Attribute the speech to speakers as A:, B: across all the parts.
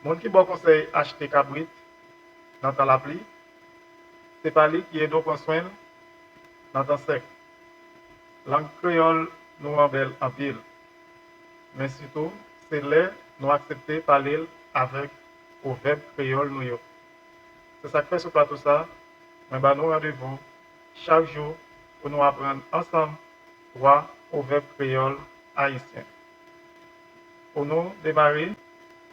A: Moun qui bon conseil acheter cabrit dans ta la pluie, c'est pas lui qui est donc prend soin dans ta sec. Langue créole nous en belle en pile. Mais surtout, c'est là nous accepter parler avec au verbe créole nous yo. C'est ça que fait sur plateau ça, mais bah nous rendez-vous chaque jour pour nous apprendre ensemble droit au verbe créole haïtien. Pour nous démarrer,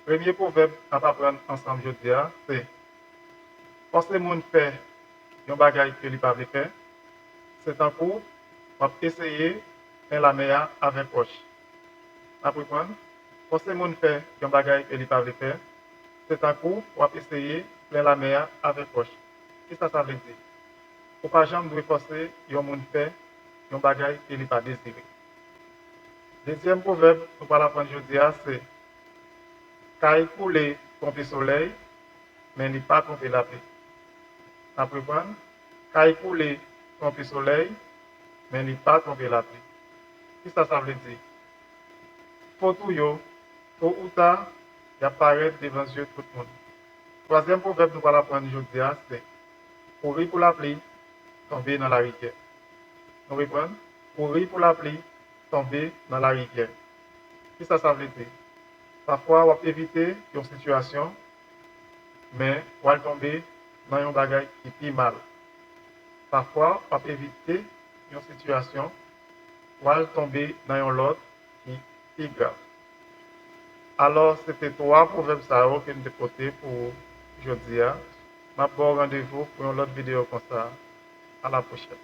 A: premier proverbe qu'on va apprendre ensemble aujourd'hui, c'est forcer moun fait un bagage que lui pas faire, c'est un coup, on va essayer faire la meilleure avec proche. Après quoi, forcer moun fait un bagage que lui pas faire, c'est un coup, on va essayer faire la meilleure avec proche. Qu'est-ce que ça veut dire? Ou pas jamais doit forcer un moun fait un bagage que lui pas désiré. Deuxième proverbe, nous allons apprendre aujourd'hui, c'est Caille couler tromper soleil, mais il pas tromper la pluie. Après quoi, Caille couler tromper soleil, mais il pas tromper la pluie. Qu'est-ce que ça veut dire? Faut tout yo, tôt ou tard, il apparaît devant les yeux de tout le monde. Troisième proverbe nous allons apprendre aujourd'hui, c'est courir pour la pluie, tomber dans la rivière. Nous reprenons, courir pour la pluie, tomber dans la rivière. Qu'est-ce que ça veut dire? Parfois, on va éviter une situation, mais on va tomber dans un bagage qui est plus mal. Parfois, on va éviter une situation, on va tomber dans un lot qui est plus grave. Alors, c'était trois proverbes que nous avons portés pour aujourd'hui. Je vous rendez-vous pour une autre vidéo comme ça. À la prochaine.